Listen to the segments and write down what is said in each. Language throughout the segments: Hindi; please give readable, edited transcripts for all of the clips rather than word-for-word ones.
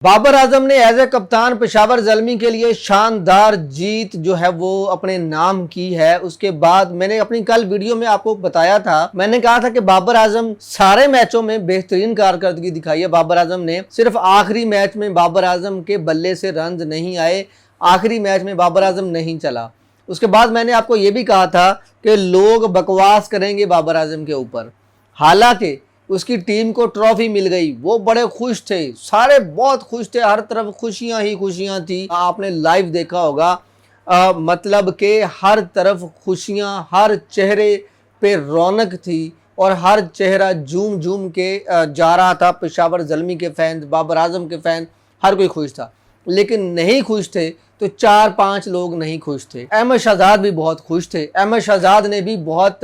बाबर आजम ने एज ए कप्तान पेशावर ज़ल्मी के लिए शानदार जीत जो है वो अपने नाम की है। उसके बाद मैंने अपनी कल वीडियो में आपको बताया था, मैंने कहा था कि बाबर आजम सारे मैचों में बेहतरीन कारकर्दगी दिखाई है। बाबर आजम ने सिर्फ आखिरी मैच में बाबर आजम के बल्ले से रन नहीं आए, आखिरी मैच में बाबर आजम नहीं चला। उसके बाद मैंने आपको ये भी कहा था कि लोग बकवास करेंगे बाबर आजम के ऊपर, हालांकि उसकी टीम को ट्रॉफी मिल गई, वो बड़े खुश थे, सारे बहुत खुश थे, हर तरफ खुशियां ही खुशियां थी। आपने लाइव देखा होगा, मतलब कि हर तरफ खुशियां, हर चेहरे पे रौनक थी और हर चेहरा झूम झूम के जा रहा था। पेशावर ज़ल्मी के फैंस, बाबर आजम के फैंस, हर कोई खुश था। लेकिन नहीं खुश थे तो 4-5 लोग नहीं खुश थे। अहमद शहजाद भी बहुत खुश थे, अहमद शहजाद ने भी बहुत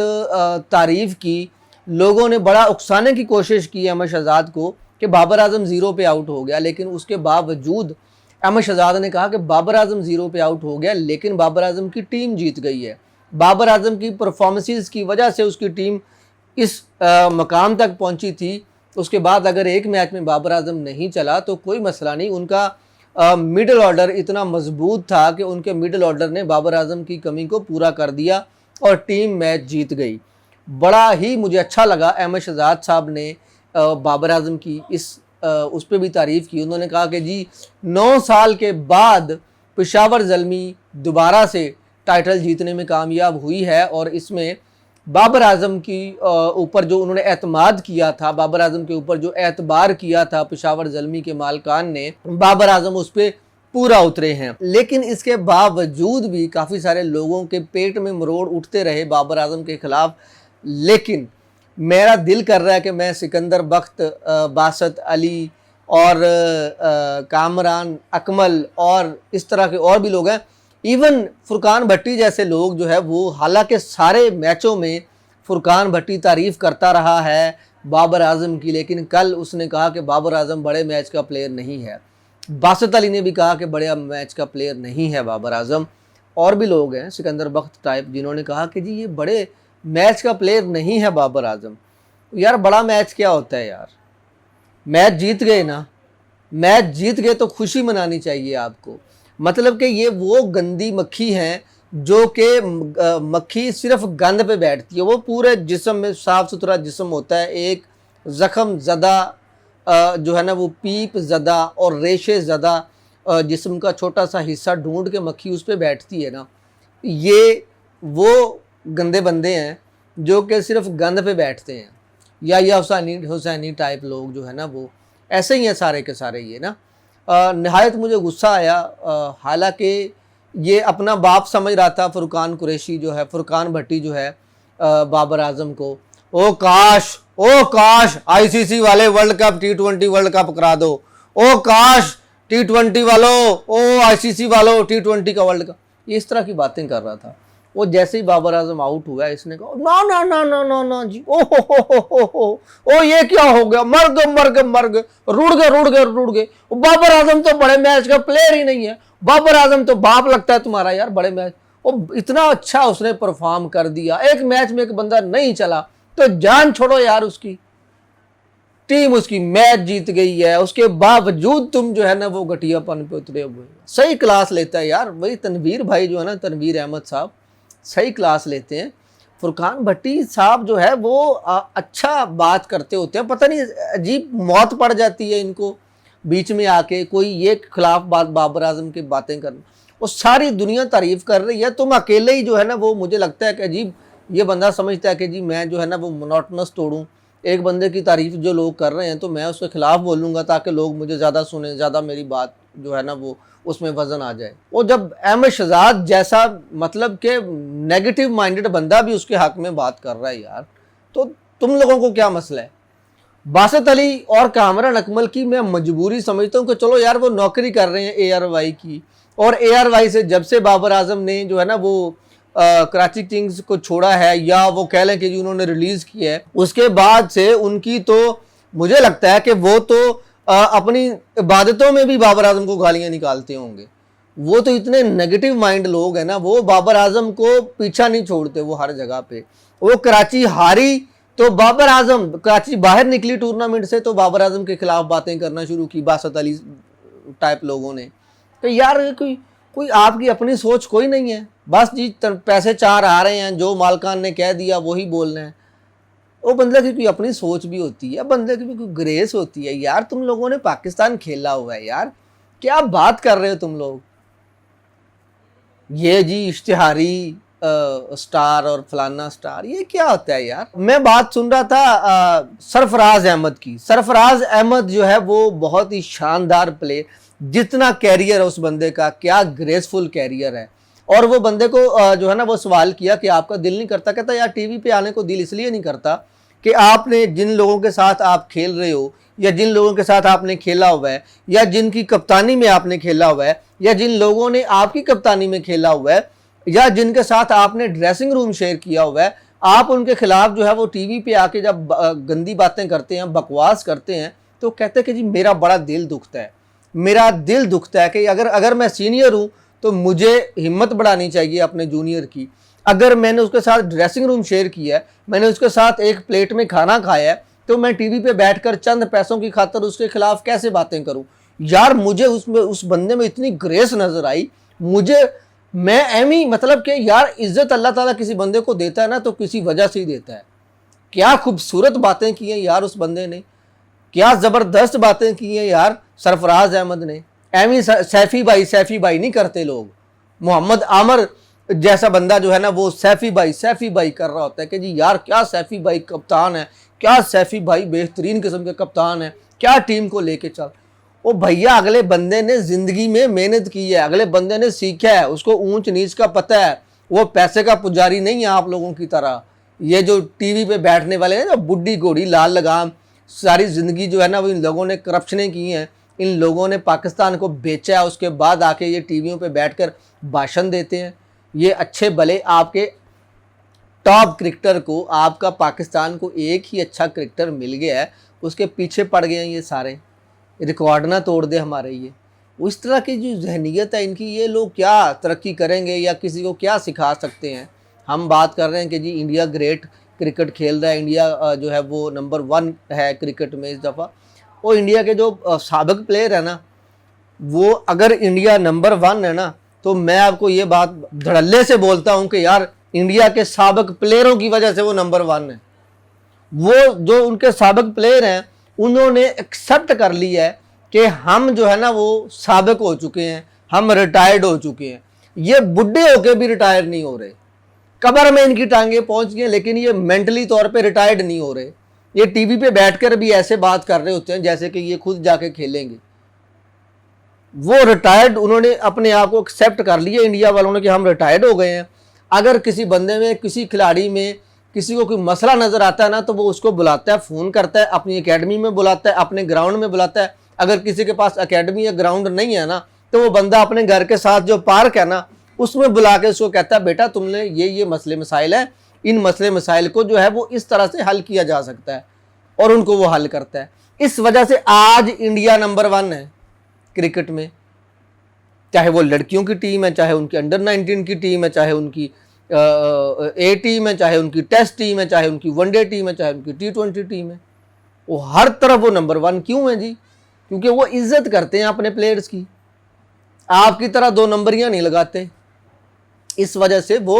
तारीफ की। लोगों ने बड़ा उकसाने की कोशिश की अहमद शहजाद को कि बाबर आजम 0 पे आउट हो गया, लेकिन उसके बावजूद अहमद शहजाद ने कहा कि बाबर आजम 0 पे आउट हो गया, लेकिन बाबर आजम की टीम जीत गई है। बाबर आजम की परफॉर्मेंसेस की वजह से उसकी टीम इस मकाम तक पहुंची थी। उसके बाद अगर एक मैच में बाबर आजम नहीं चला तो कोई मसला नहीं, उनका मिडिल ऑर्डर इतना मजबूत था कि उनके मिडिल ऑर्डर ने बाबर आजम की कमी को पूरा कर दिया और टीम मैच जीत गई। बड़ा ही मुझे अच्छा लगा, अहमद शहजाद साहब ने बाबर आजम की उस पर भी तारीफ़ की। उन्होंने कहा कि जी 9 साल के बाद पेशावर ज़ल्मी दोबारा से टाइटल जीतने में कामयाब हुई है और इसमें बाबर आजम की ऊपर जो उन्होंने एतमाद किया था, बाबर आजम के ऊपर जो एतबार किया था पेशावर ज़ल्मी के मालकान ने, बाबर आजम उस पर पूरा उतरे हैं। लेकिन इसके बावजूद भी काफ़ी सारे लोगों के पेट में मरोड़ उठते रहे बाबर आजम के ख़िलाफ़। लेकिन मेरा दिल कर रहा है कि मैं सिकंदर बख्त, बासत अली और कामरान अकमल और इस तरह के और भी लोग हैं, इवन फुरकान भट्टी जैसे लोग जो है वो, हालांकि सारे मैचों में फुरकान भट्टी तारीफ़ करता रहा है बाबर आजम की, लेकिन कल उसने कहा कि बाबर आजम बड़े मैच का प्लेयर नहीं है। बासत अली ने भी कहा कि बड़े मैच का प्लेयर नहीं है बाबर आजम। और भी लोग हैं सिकंदर बख्त टाइप जिन्होंने कहा कि जी ये बड़े मैच का प्लेयर नहीं है बाबर आजम। यार बड़ा मैच क्या होता है यार, मैच जीत गए ना, मैच जीत गए तो खुशी मनानी चाहिए आपको। मतलब कि ये वो गंदी मक्खी हैं जो कि मक्खी सिर्फ गंद पे बैठती है, वो पूरे जिस्म में साफ़ सुथरा जिस्म होता है, एक ज़ख़म ज़दा जो है ना वो पीप ज़दा और रेशे ज़दा जिस्म का छोटा सा हिस्सा ढूंढ के मक्खी उस पर बैठती है ना, ये वो गंदे बंदे हैं जो कि सिर्फ गंद पे बैठते हैं। या हुसैनी टाइप लोग जो है ना वो ऐसे ही हैं सारे के सारे। ये ना नहायत मुझे गुस्सा आया, हालांकि ये अपना बाप समझ रहा था फुरकान कुरैशी जो है, फुरकान भट्टी जो है बाबर आजम को। ओ काश आईसीसी वाले world cup T20 world cup करा दो, ओ काश T20 वालों, ओ आईसीसी वालों T20 का वर्ल्ड कप, इस तरह की बातें कर रहा था। वो जैसे ही बाबर आजम आउट हुआ इसने कहा ना ना ना ना ना ना जी, ओ ये क्या हो गया, मर गए रुड़ गए। बाबर आजम तो बड़े मैच का प्लेयर ही नहीं है, बाबर आजम तो बाप लगता है तुम्हारा यार बड़े मैच। वो इतना अच्छा उसने परफॉर्म कर दिया, एक मैच में एक बंदा नहीं चला तो जान छोड़ो यार, उसकी टीम उसकी मैच जीत गई है, उसके बावजूद तुम जो है ना वो घटियापन पे उतरे हुए। सही क्लास लेता है यार वही तनवीर भाई जो है ना, तनवीर अहमद साहब सही क्लास लेते हैं। फुरकान भट्टी साहब जो है वो अच्छा बात करते होते हैं, पता नहीं अजीब मौत पड़ जाती है इनको बीच में आके कोई ये खिलाफ बात बाबर आजम की बातें करना, वो सारी दुनिया तारीफ कर रही है, तुम अकेले ही जो है ना वो, मुझे लगता है कि अजीब ये बंदा समझता है कि जी मैं जो है ना वो मोनोटोनस तोड़ूं, एक बंदे की तारीफ जो लोग कर रहे हैं तो मैं उसके खिलाफ बोलूँगा ताकि लोग मुझे ज़्यादा सुने, ज़्यादा मेरी बात जो है ना वो उसमें वजन आ जाए। वो जब अहमद शहजाद जैसा मतलब के नेगेटिव माइंडेड बंदा भी उसके हक में बात कर रहा है यार, तो तुम लोगों को क्या मसला है। बासत अली और कामरान अकमल की मैं मजबूरी समझता हूँ कि चलो यार वो नौकरी कर रहे हैं ARY की, और ARY से जब से बाबर आजम ने जो है ना वो कराची किंग्स को छोड़ा है, या वो कह लें कि जी उन्होंने रिलीज़ किया है, उसके बाद से उनकी तो मुझे लगता है कि वो तो अपनी इबादतों में भी बाबर आजम को गालियां निकालते होंगे। वो तो इतने नेगेटिव माइंड लोग हैं ना, वो बाबर आजम को पीछा नहीं छोड़ते, वो हर जगह पे। वो कराची हारी तो बाबर आजम, कराची बाहर निकली टूर्नामेंट से तो बाबर आजम के खिलाफ बातें करना शुरू की, बासत अली टाइप लोगों ने। तो यार कोई कोई आपकी अपनी सोच कोई नहीं है, बस जी पैसे चार आ रहे हैं, जो मालकान ने कह दिया वही बोलना है। वो बंदे की कोई अपनी सोच भी होती है, बंदे की भी कोई ग्रेस होती है। यार तुम लोगों ने पाकिस्तान खेला हुआ है यार, क्या बात कर रहे हो तुम लोग। ये जी इश्तिहारी स्टार और फलाना स्टार, ये क्या होता है यार। मैं बात सुन रहा था सरफराज अहमद की। सरफराज अहमद जो है वो बहुत ही शानदार प्ले, जितना कैरियर है उस बंदे का, क्या ग्रेसफुल कैरियर है। और वो बंदे को जो है ना वो सवाल किया कि आपका दिल नहीं करता, कहता यार टीवी पे आने को दिल इसलिए नहीं करता कि आपने जिन लोगों के साथ आप खेल रहे हो, या जिन लोगों के साथ आपने खेला हुआ है, या जिनकी कप्तानी में आपने खेला हुआ है, या जिन लोगों ने आपकी कप्तानी में खेला हुआ है, या जिनके साथ आपने ड्रेसिंग रूम शेयर किया हुआ है, आप उनके खिलाफ जो है वो टीवी पे आके जब गंदी बातें करते हैं, बकवास करते हैं, तो कहते हैं कि जी मेरा बड़ा दिल दुखता है। मेरा दिल दुखता है कि अगर मैं सीनियर हूँ तो मुझे हिम्मत बढ़ानी चाहिए अपने जूनियर की। अगर मैंने उसके साथ ड्रेसिंग रूम शेयर किया है, मैंने उसके साथ एक प्लेट में खाना खाया है, तो मैं टीवी पे बैठकर चंद पैसों की खातर उसके खिलाफ कैसे बातें करूं। यार मुझे उसमें उस बंदे में इतनी ग्रेस नजर आई। मैं एमी मतलब कि यार इज्जत अल्लाह ताला किसी बंदे को देता है ना तो किसी वजह से ही देता है। क्या खूबसूरत बातें की हैं यार उस बंदे ने, क्या ज़बरदस्त बातें की हैं यार सरफराज अहमद ने। एमी सैफी भाई नहीं करते लोग। मोहम्मद आमर जैसा बंदा जो है ना वो सैफी भाई कर रहा होता है कि जी यार क्या सैफी भाई कप्तान है, क्या सैफी भाई बेहतरीन किस्म के कप्तान है, क्या टीम को लेके चल। ओ भैया अगले बंदे ने जिंदगी में मेहनत की है, अगले बंदे ने सीखा है, उसको ऊंच नीच का पता है। वो पैसे का पुजारी नहीं है आप लोगों की तरह। ये जो टीवी पे बैठने वाले हैं, जो बुढ़ी घोड़ी लाल लगाम, सारी जिंदगी जो है ना वो इन लोगों ने करप्शनें की हैं, इन लोगों ने पाकिस्तान को बेचा है, उसके बाद आके ये टीवियों पे बैठकर भाषण देते हैं। ये अच्छे भले आपके टॉप क्रिकेटर को, आपका पाकिस्तान को एक ही अच्छा क्रिकेटर मिल गया है, उसके पीछे पड़ गए हैं ये सारे, रिकॉर्ड ना तोड़ दे हमारे। ये उस तरह की जो जहनीत है इनकी, ये लोग क्या तरक्की करेंगे या किसी को क्या सिखा सकते हैं। हम बात कर रहे हैं कि जी इंडिया ग्रेट क्रिकेट खेल रहा है, इंडिया जो है वो नंबर 1 है क्रिकेट में इस दफ़ा। और इंडिया के जो साबिक प्लेयर है ना, वो अगर इंडिया नंबर 1 है ना, तो मैं आपको ये बात धड़ल्ले से बोलता हूँ कि यार इंडिया के साबिक प्लेयरों की वजह से वो नंबर 1 है। वो जो उनके साबिक प्लेयर हैं उन्होंने एक्सेप्ट कर लिया है कि हम जो है ना वो साबिक हो चुके हैं, हम रिटायर्ड हो चुके हैं। ये बुढ़े होके भी रिटायर नहीं हो रहे, कब्र में इनकी टांगे पहुंच गई, लेकिन ये मेंटली तौर पे रिटायर्ड नहीं हो रहे। ये टीवी पे बैठकर भी ऐसे बात कर रहे होते हैं जैसे कि ये खुद जाके खेलेंगे। वो रिटायर्ड, उन्होंने अपने आप को एक्सेप्ट कर लिया इंडिया वालों ने कि हम रिटायर्ड हो गए हैं। अगर किसी बंदे में, किसी खिलाड़ी में किसी को कोई मसला नज़र आता है ना, तो वो उसको बुलाता है, फ़ोन करता है, अपनी एकेडमी में बुलाता है, अपने ग्राउंड में बुलाता है। अगर किसी के पास एकेडमी या ग्राउंड नहीं है ना, तो वो बंदा अपने घर के साथ जो पार्क है ना उसमें बुला के उसको कहता है बेटा तुमने ये मसले मसाइल है, इन मसले मसाइल को जो है वो इस तरह से हल किया जा सकता है, और उनको वो हल करता है। इस वजह से आज इंडिया नंबर 1 है क्रिकेट में, चाहे वो लड़कियों की टीम है, चाहे उनकी अंडर 19 की टीम है, चाहे उनकी ए टीम है, चाहे उनकी टेस्ट टीम है, चाहे उनकी वनडे टीम है, चाहे उनकी T20 टीम है। वो हर तरफ वो नंबर 1 क्यों है जी? क्योंकि वो इज्जत करते हैं अपने प्लेयर्स की, आपकी तरह 2 नंबरियां नहीं लगाते। इस वजह से वो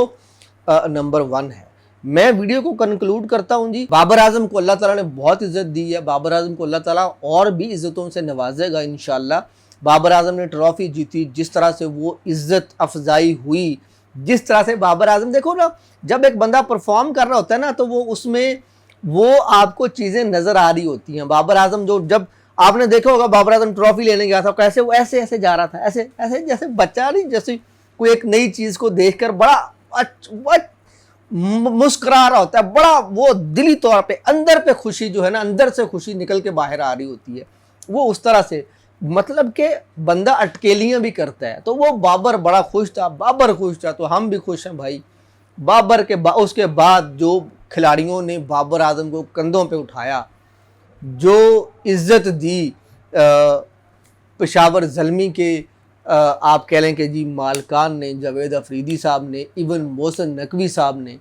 नंबर 1 है। मैं वीडियो को कंक्लूड करता हूं जी। बाबर आजम को अल्लाह ताला ने बहुत इज्जत दी है, बाबर आजम को अल्लाह ताला और भी इज्जतों से नवाजेगा इंशाल्लाह। बाबर आजम ने ट्रॉफी जीती, जिस तरह से वो इज्जत अफजाई हुई, जिस तरह से बाबर आजम, देखो ना जब एक बंदा परफॉर्म कर रहा होता है ना तो वो उसमें वो आपको चीज़ें नज़र आ रही होती हैं। बाबर आजम जो, जब आपने देखा होगा बाबर आजम ट्रॉफी लेने गया था, कैसे वो ऐसे ऐसे जा रहा था, ऐसे ऐसे जैसे बच्चा नहीं, जैसे कोई एक नई चीज़ को देखकर बड़ा मुस्कुरा रहा होता है, बड़ा वो दिली तौर पे अंदर पे खुशी जो है ना, अंदर से खुशी निकल के बाहर आ रही होती है। वो उस तरह से मतलब कि बंदा अटकेलियाँ भी करता है। तो वो बाबर बड़ा खुश था, बाबर खुश था, तो हम भी खुश हैं भाई। बाबर के उसके बाद जो खिलाड़ियों ने बाबर आजम को कंधों पे उठाया, जो इज्जत दी पेशावर ज़ल्मी के आप कह लें कि जी मालकान ने, जावेद अफरीदी साहब ने, इवन मोहसिन नकवी साहब ने,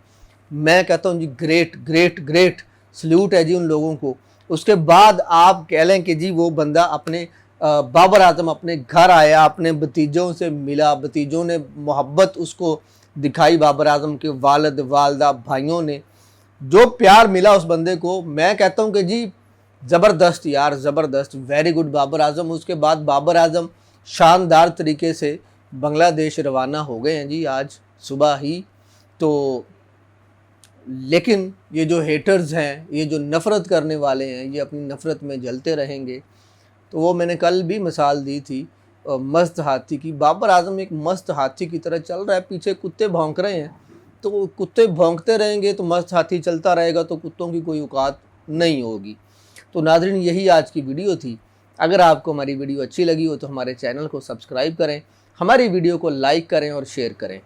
मैं कहता हूँ जी ग्रेट ग्रेट ग्रेट सल्यूट है जी उन लोगों को। उसके बाद आप कह लें कि जी वो बंदा अपने बाबर आजम अपने घर आया, अपने भतीजों से मिला, भतीजों ने मोहब्बत उसको दिखाई, बाबर आजम के वालिद वालदा भाइयों ने जो प्यार मिला उस बंदे को, मैं कहता हूँ कि जी ज़बरदस्त यार, ज़बरदस्त, वेरी गुड बाबर आजम। उसके बाद बाबर आजम शानदार तरीके से बांग्लादेश रवाना हो गए हैं जी आज सुबह ही। तो लेकिन ये जो हेटर्स हैं, ये जो नफ़रत करने वाले हैं, ये अपनी नफ़रत में जलते रहेंगे। तो वो मैंने कल भी मिसाल दी थी मस्त हाथी की। बाबर आजम एक मस्त हाथी की तरह चल रहा है, पीछे कुत्ते भौंक रहे हैं, तो कुत्ते भौंकते रहेंगे तो मस्त हाथी चलता रहेगा, तो कुत्तों की कोई औकात नहीं होगी। तो नाज़रीन, यही आज की वीडियो थी। अगर आपको हमारी वीडियो अच्छी लगी हो तो हमारे चैनल को सब्सक्राइब करें, हमारी वीडियो को लाइक करें और शेयर करें।